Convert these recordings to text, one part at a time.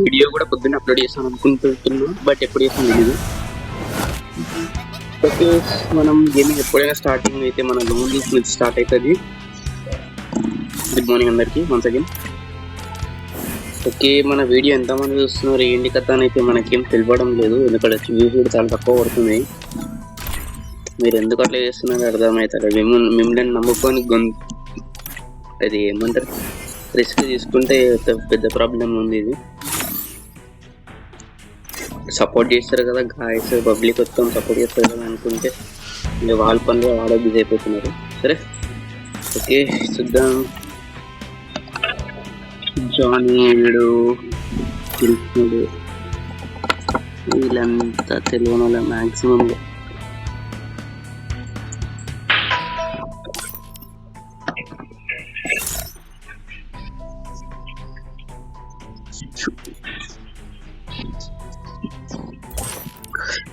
Video కూడా పొద్దున్న upload చేస్తాను అనుకుంటున్నా, బట్ ఎప్పుడు చేస్తాను తెలియదు. ఓకే, మనం గేమింగ్ ఎప్పుడైనా స్టార్టింగ్ అయితే మన లోన్ నుంచి స్టార్ట్ అవుతుంది. గుడ్ మార్నింగ్ అందరికి వన్స్ అగైన్. ఓకే, మన వీడియో ఎంతమంది చూస్తున్నారు ఏంటి కథ అని అయితే మనకేం తెలియడం లేదు, ఎందుకంటే వ్యూస్ కూడా చాలా తక్కువ పడుతుంది. మీరు ఎందుకు అట్లా చేస్తున్నారు అర్థమవుతారు. మిమ్మల్ని నమ్ముకొని అది ఏమంటారు, రిస్క్ తీసుకుంటే పెద్ద ప్రాబ్లం ఉంది. ఇది సపోర్ట్ చేస్తారు కదా గాయస్, పబ్లిక్ మొత్తం సపోర్ట్ చేస్తారు కదా అనుకుంటే ఇంకా వాళ్ళ పనులు వాళ్ళ బిజీ అయిపోతున్నారు. సరే ఓకే చూద్దాం. జానీ వీడు కృష్ణుడు వీళ్ళంతా తెలియని వాళ్ళ మ్యాక్సిమం.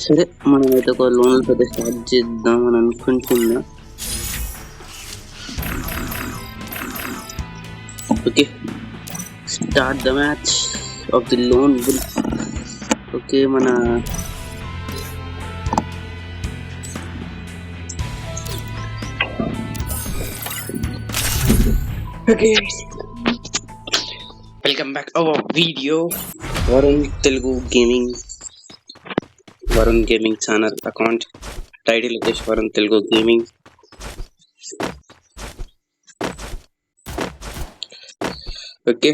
సరే మనమైతే ఒక లోన్ పెద్ద స్టార్ట్ చేద్దాం అని అనుకుంటున్నా. Okay start the match of the lone bull. Okay మన okay welcome back our video Varun Telugu gaming, Varun gaming channel account title వచ్చేసి Varun Telugu gaming. Okay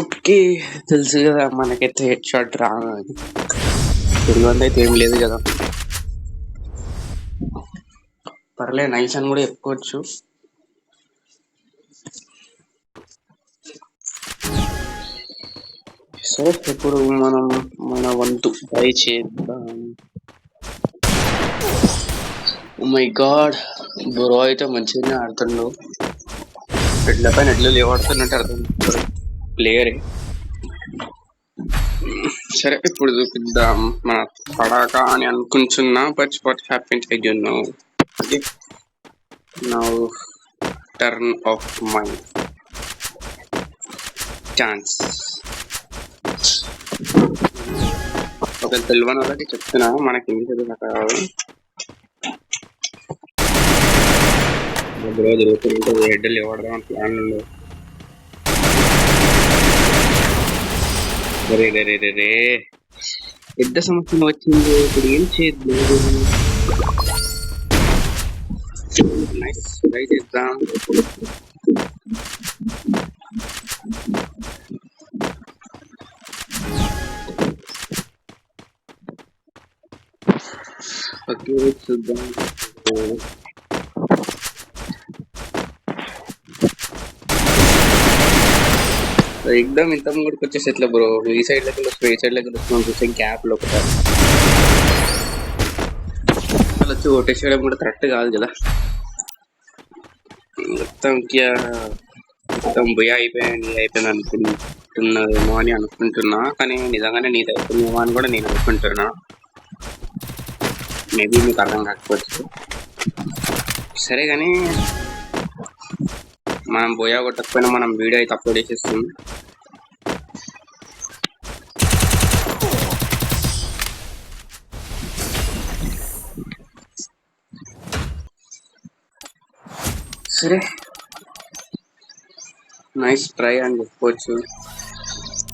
okay తెలుసు కదా మనకైతే హెడ్ షాట్ రాదు, తెలియదు అయితే ఏం లేదు కదా. పర్లేదు నైస్ అని కూడా చెప్పుకోవచ్చు. సరే ఇప్పుడు మనం మన వంతు ట్రై చేద్దాం. ఓ మై గాడ్, బ్రో అయితే మంచిగానే ఆడుతుండు, ఎడ్ల పైన ఎడ్లు లేవాడుతున్నట్టు అర్థం ప్లేయరే. సరే ఇప్పుడు చూపిద్దాం మన పడాకా అని అనుకుంటున్నా, but what happens I don't know. Okay now turn off my chance. ఒక తెలియని వాళ్ళకి చెప్తున్నా, మనకి ఏం చదువు కాదు. బ్రో జరుగుతుంటే హెడ్లు ఇవ్వడం ప్లాన్ ఉండదు. రే రే రే రే రే పెద్ద సమస్య వచ్చింది, ఇప్పుడు ఏం చేయలేదు. నైస్ ట్రై చేద్దాం. ఓకే చూద్దాం. ఎక్దమ్ ఇంత ముందుకు వచ్చేసి ఎట్లా బ్రో, ఈ సైడ్ లెక్కలు వస్తున్నాయి, ఈ సైడ్ లెక్కలు వస్తున్నాం, చూసే గ్యాప్ లో ఒకటి అలా వచ్చి ఓటేసేయడం కూడా కరెక్ట్ కాదు కదా. మొత్తం మొత్తం భయ అయిపోయింది అనుకుంటున్నారేమో అని అనుకుంటున్నా, కానీ నిజంగానే నీది అయిపోయిందేమో అని కూడా నేను అనుకుంటున్నా. మేబీ మీకు అర్థం కాకపోవచ్చు. సరే కానీ మనం బోయా కొట్టకపోయినా మనం వీడియో అయితే అప్లోడ్ చేసేస్తుంది. సరే నైస్ ట్రై అని చెప్పుకోవచ్చు.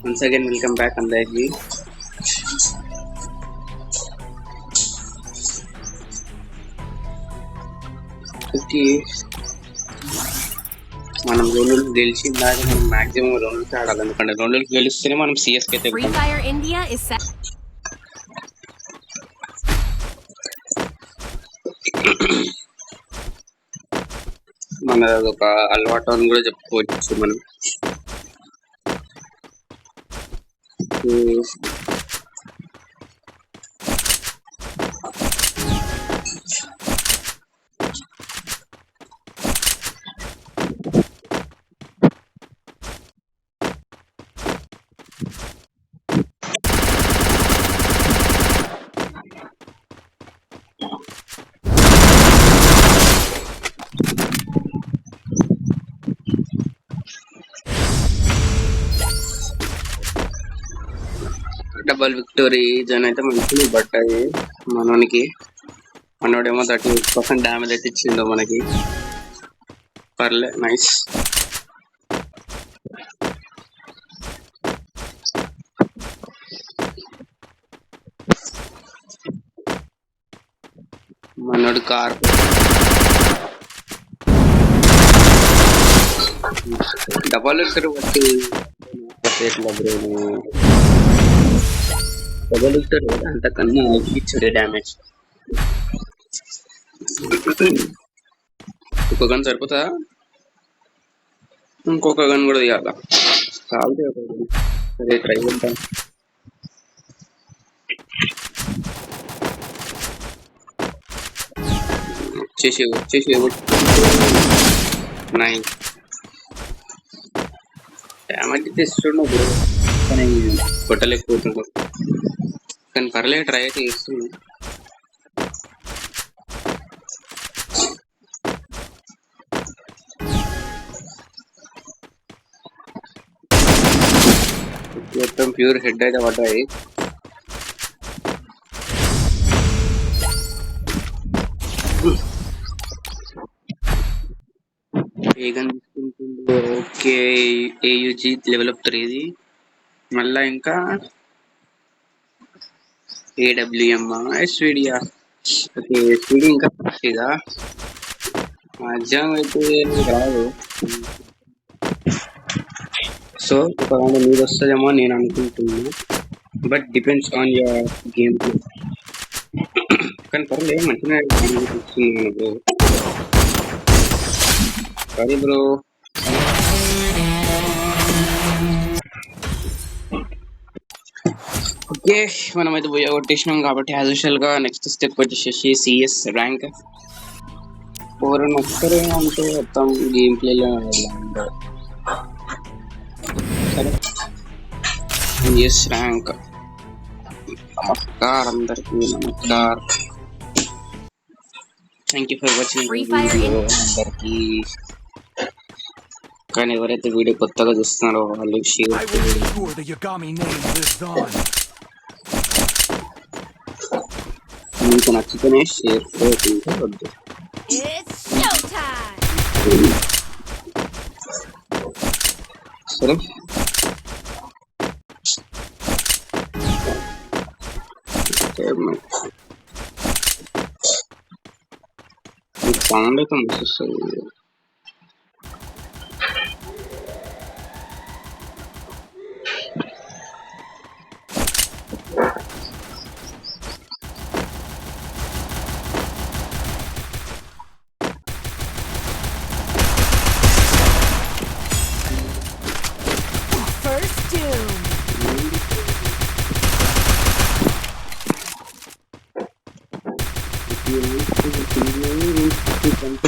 వన్స్ అగైన్ వెల్కమ్ బ్యాక్ అందరికి. ఓకే మనం 2 రోజులు గెలిచి దాకా మనం మాక్సిమం 2 రోజులు ఆడాలి, ఎందుకంటే 2 రోజులు గెలిస్తేనే మనం సిఎస్కి అయితే మన ఒక అలవాటు అని కూడా చెప్పుకోవచ్చు మనం. డబల్ విక్టరీ జన్ అయితే మంచిది, బట్ అది మనోనికి మనోడేమో 38% డ్యామేజ్ అయితే ఇచ్చిండు మనకి. పర్లే, నైస్. మనోడు కార్ డబల్ విక్టరీ బట్టి డబల్ విక్టరీ అంతకన్నా ఇచ్చాడు డ్యామేజ్. ఇంకో గన్ సరిపోతా, ఇంకొక గన్ కూడా తీయాల. చాలు, సరే ట్రై చేద్దాం. వచ్చేసి నైస్ డ్యామేజ్ తెస్తుండు బ్రో, కానీ కొట్టలేకపోతుండు. కానీ పర్లేదు, ట్రై అయితే చేస్తున్నాం. మొత్తం ప్యూర్ హెడ్ అయితే పడ్డాయి. వేగం తీసుకుంటుండే. ఓకే, ఏయుజీ లెవెల్ అప్ 3 మళ్ళా ఇంకా ఏడబ్ల్యూఎం ఎస్విడియా. ఓకే, ఎస్విడి ఇంకా ఇదా మధ్యాహ్నం అయితే రాదు. సో ఒక రౌండ్ మీరు వస్తుందేమో నేను అనుకుంటున్నాను, but depends on your game play. కానీ పర్లేదు, మంచిగా ఇస్తున్నాను బ్రో. Sorry bro. ఓకే, మనమైతే పోయా కొట్టేసినాం కాబట్టి యాజ్ యూజువల్ గా నెక్స్ట్ స్టెప్ వచ్చేసి సిఎస్ ర్యాంక్. ఎవరైనా వస్తారే అంటే మొత్తం గేమ్ ప్లేలో సరే. CS rank. నమస్కారం అందరికి, నమస్కారం. Thank you for watching video అందరికి. కానీ ఎవరైతే వీడియో కొత్తగా చూస్తున్నారో వాళ్ళు షేర్ మీకు నచ్చితేనే షేర్ చేయకుంటే వద్దు. సరే, సౌండ్ అయితే మస్తు వస్తుంది.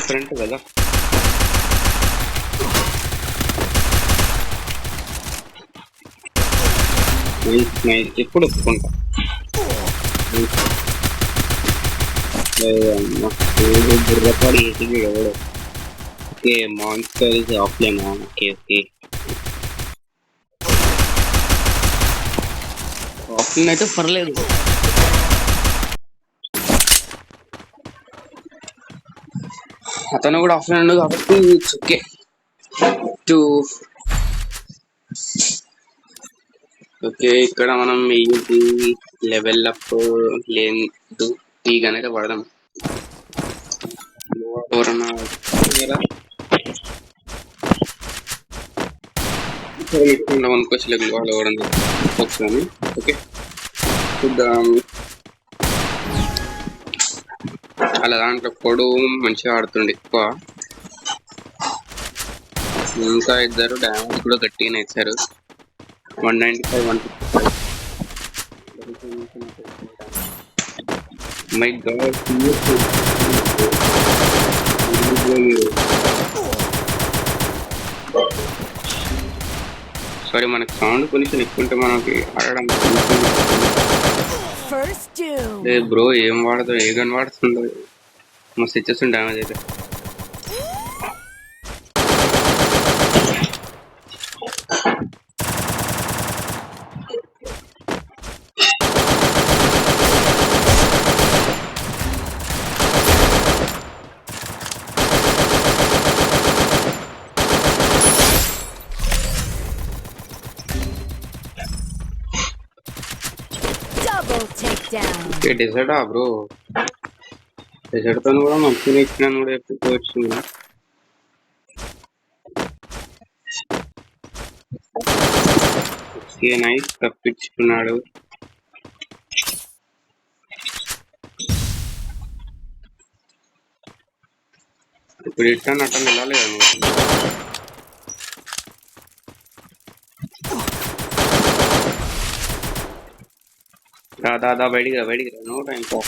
ఫ్రంట్ కదా, ఎప్పుడు ఒప్పుకుంటా. బుర్రపాడు ఏసీ ఎవడు. Okay, monster is offline. Okay okay, offline అయితే పర్లేదు. అతను కూడా ఆఫ్లైన్ ఉండదు కాబట్టి ఇట్స్ ఓకే టు. ఓకే, ఇక్కడ మనం ఏంటి లెవెల్ అప్ లేదు, ఈ గనక పడదాం. ఎవరన్నా అనుకోవచ్చు వాళ్ళు ఎవరన్నా వచ్చాను. ఓకే, చూద్దాం. అలా దాంట్లో పొడవు మంచిగా ఆడుతుండే ఎక్కువ. ఇంకా ఇద్దరు డ్యామేజ్ కూడా గట్టిగానే ఇచ్చారు. 195, 155. మై గాడ్, సారీ, మనకి సౌండ్ పొల్యూషన్ ఎక్కువ ఉంటే మనకి ఆడడం. బ్రో ఏం వాడతావు, ఏ గన్ వాడుతుండో మస్తు ఇచ్చేస్తుంది డ్యామేజ్ అయితే. Double takedown. డెజర్టా బ్రో? డెజర్ట్ తో కూడా మంచిగా ఇచ్చినాను కూడా చెప్పుకోవచ్చు. ఓకే నైస్, తప్పించుకున్నాడు. ఇప్పుడు ఇట్లా అట్లా వెళ్ళాలి కదా నువ్వు. దాదా బయటికి రా, బయటికి రా, నో టైం పో.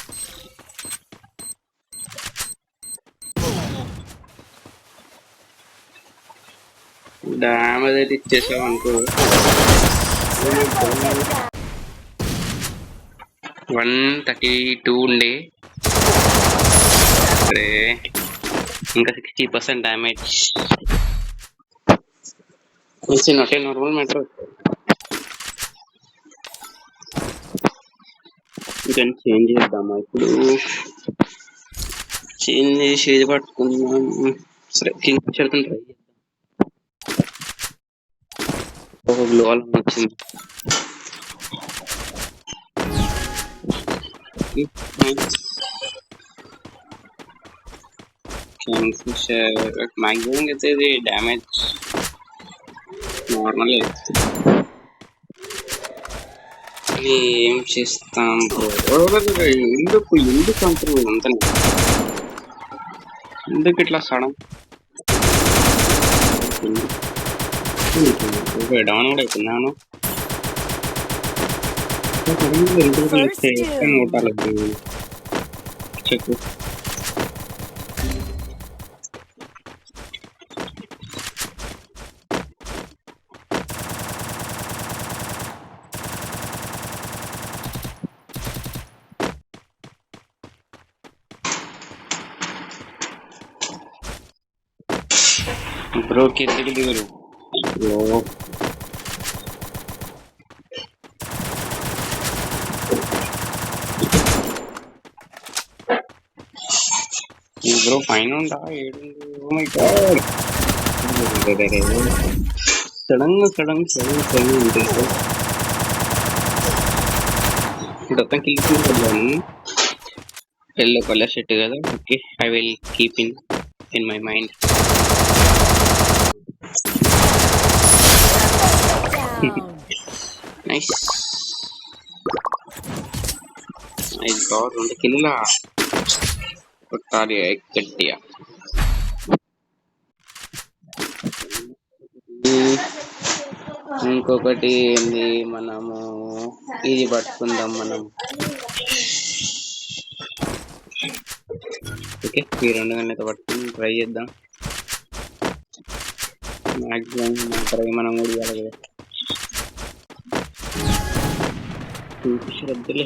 డ్యామేజ్ అయితే ఇచ్చేసావు అనుకో. 132 ఉండే, అరే ఇంకా 60% damage. Not a normal matter. ఇంకా చేంజ్ చేద్దామా ఇప్పుడు? చేంజ్ చేసి ఏది పట్టుకుందాం? సరే కింగ్ ఫిషర్ ట్రై చేద్దాం. ఒక గ్లోవల్ వచ్చింది. కింగ్ ఫిషర్ మ్యాక్సిమం అయితే ఇది డ్యామేజ్ నార్మల్. ఏం చేస్తాం ఎందుకు ఎందుకు అంటారు అంత? ఎందుకు ఇట్లా సడన్ డౌన్ కూడా అయిపోయినాను. చెప్పు. బ్రో కిందికి దిగురు. బ్రో పైన ఉండా ఏడు. సడన్ సడన్ సడన్ సడన్ ఉంటుంది. మొత్తం కిల్లుకుంటాను. ఎల్లో కలర్ షర్ట్ కదా. Okay, I will keep in my mind. Nice nice God, 2 కిల్లులా కొట్టాలి గట్టిగా. ఇంకొకటి ఏంది, మనము ఇది పట్టుకుందాం మనం. ఓకే, ఈ 2 గంటలతో పట్టుకుని ట్రై చేద్దాం. మ్యాక్సిమం ట్రై మనం కూడా ఇవ్వాలి కదా. వద్దులే,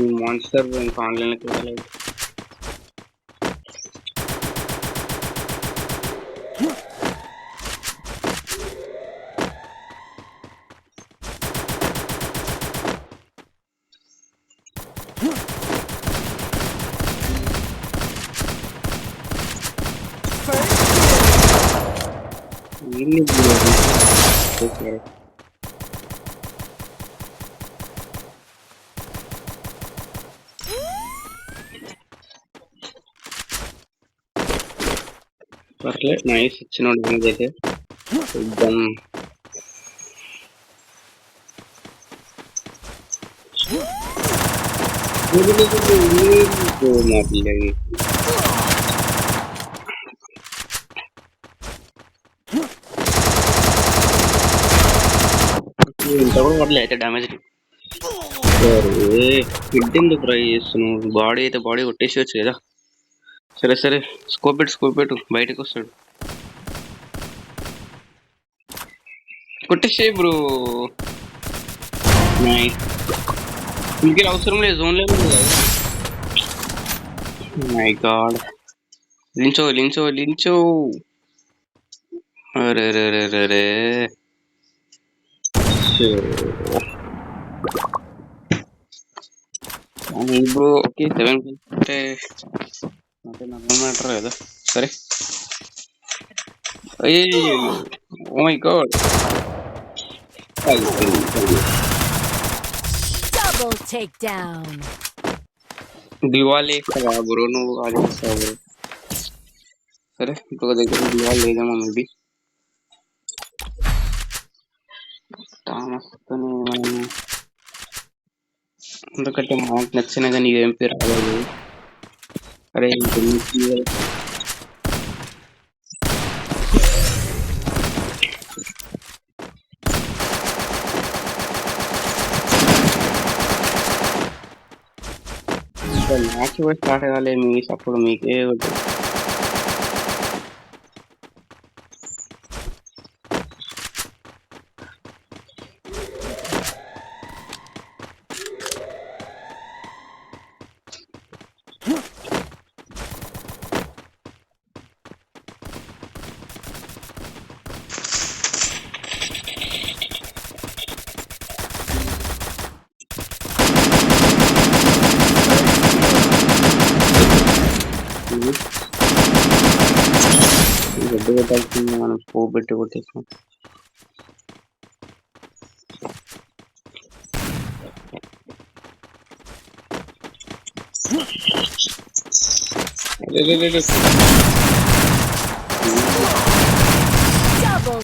ఈ మాన్స్టర్ ఇంకా ఆన్లైన్లోకి వెళ్ళలేదు. పర్లేదు, నైస్ ఇచ్చిన అయితే చూద్దాం. మా పిల్లకి ఇంత కూడా పడలే అయితే డ్యామేజ్. హిడ్ ఎందుకు ట్రై చేస్తున్నావు? బాడీ అయితే బాడీ కొట్టేసేవచ్చు కదా. సరే సరే, స్కోప్ పెట్టు బయటకు వస్తాడు. కొట్టేసే బ్రో. ఇంకే అవసరం లేదు, జోన్ లేదు కదా. మై గాడ్, లించో. అరే రే రే రే రే. బ్రో ఓకే, 7 అంటే నార్మల్ మ్యాటర్ కదా. సరే, oh my god. Double takedown. Diwali కదా బ్రో, నువ్వు ఆడేస్తావు బ్రో. సరే ఇంకొక దగ్గర దివాళీ లేదేమో మేబీ. థామస్తోనే మనము ఎందుకంటే మనకు నచ్చిన కానీ ఎంపీ రాలేదు. అరే మ్యాచ్ కూడా స్టార్ట్ కాలే మీ అప్పుడు మీకే గడ్డి పెట్టాల్సింది, మనం పువ్వు పెట్టి కొట్టేసాం. Double.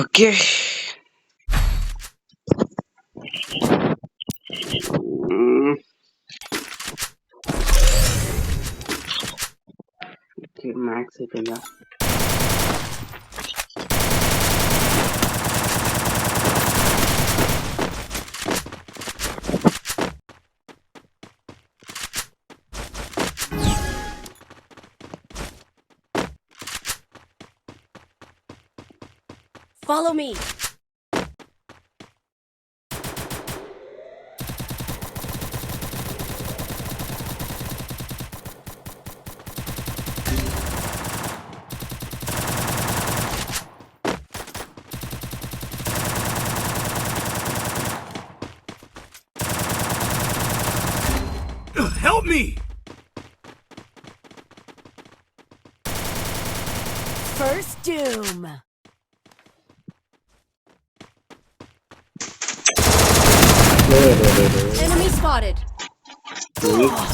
ఓకే మ్యాక్స్ అయిపోయిందా? Follow me. Help me! First doom. Enemy spotted.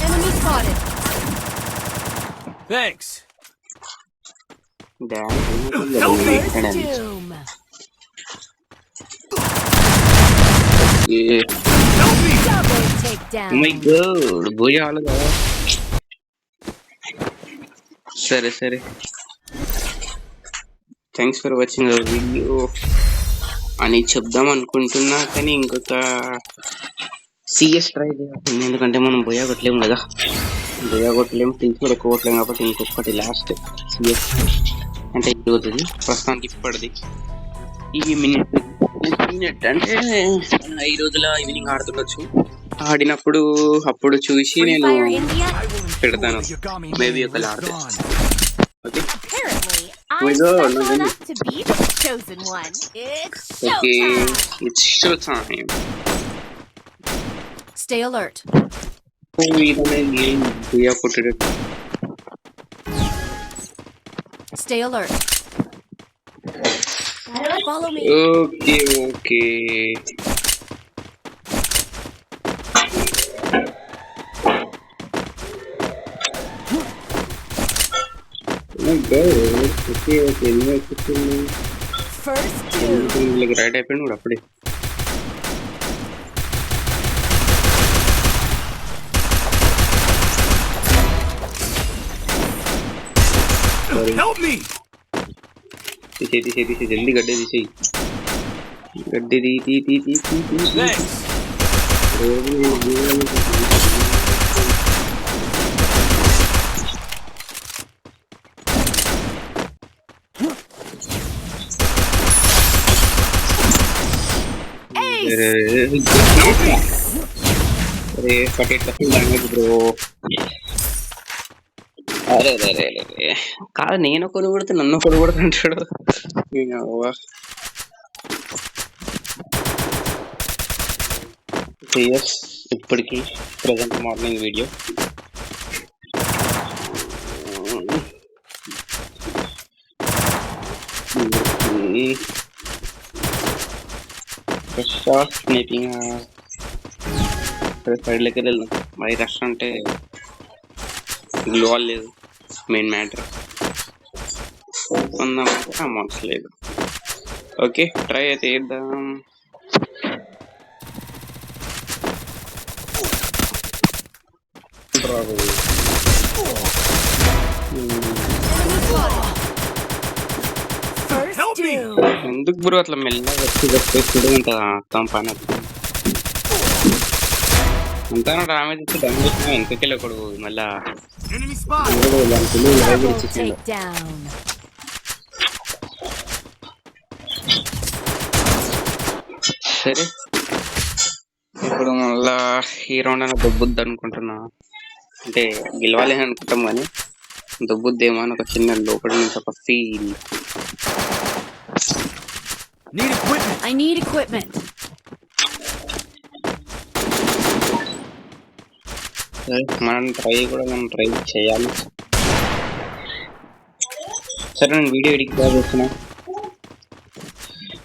Enemy spotted. Thanks. First doom. Help me! Double takedown. My God భూయాలు కదా. సరే సరే, thanks for watching our video అని చెప్దాం అనుకుంటున్నా, కానీ ఇంకొక సిఎస్ ట్రై చేయాలి. ఎందుకంటే మనం బోయా కొట్టలేము కదా, బోయా కొట్టలేము, టీమ్స్ కూడా ఎక్కువ కొట్టలేము. కాబట్టి ఇంకొకటి లాస్ట్ సిఎస్ అంటే అవుతుంది ప్రస్తుతానికి. ఇప్పటిది ఈ మినిట్ అంటే ఈ రోజుల ఈవినింగ్ ఆడుతుండొచ్చు. ఆడినప్పుడు అప్పుడు చూసి Free నేను Fire India. పెడతాను, మేబీ ఒకళ్ళు ఆడితే. Okay Apparently, my I'm God, special no, enough to be the chosen one. It's okay, showtime. It's show time. Stay alert. Buoy కొట్టడం. Stay alert. Follow me. Okay okay okay okay First doom. వీళ్ళకి right అయిపోయింది కూడా అప్పుడే. Help me! తీసే జల్దీ గడ్డే తీసేయి. గడ్డి తీ. Thanks. అరే డ్యామేజ్ బ్రో. అరే అరే అరే కాదు, నేను ఒకరు కొడితే నన్ను ఒకరు కొడుతుంటాడు. ఇప్పటికి ప్రజెంట్ మార్నింగ్ వీడియో ఫస్ట్ స్నేపింగ్ సైడ్లోకి వెళ్దాం. మరి రష్ అంటే గ్లోవల్ లేదు మెయిన్ మ్యాటర్. కొందామంటే అమౌంట్స్ లేదు. ఓకే ట్రై అయితే చేద్దాం. First Help me. doom. ఎందుకు బ్రో అట్లా మెల్లగా వచ్చి ఉంటుంది అర్థం పని అంతా డామేజ్ ఇచ్చి డామేజ్ వెనకకెళ్ళి ఒకడు మళ్ళా Enemy spot. Double takedown. సరే ఇప్పుడు మళ్ళా ఈ రౌండ్ అయినా దొబ్బుద్ది అనుకుంటున్నా. అంటే గెలవాలి అని అనుకుంటాం కానీ దొబ్బుద్దేమో అని ఒక చిన్న లోపల నుంచి ఒక feel. Need equipment. I need equipment. సరే మనం ట్రై చేయాలి. సరే నేను వీడియో ఎడిట్ చేస్తున్నా.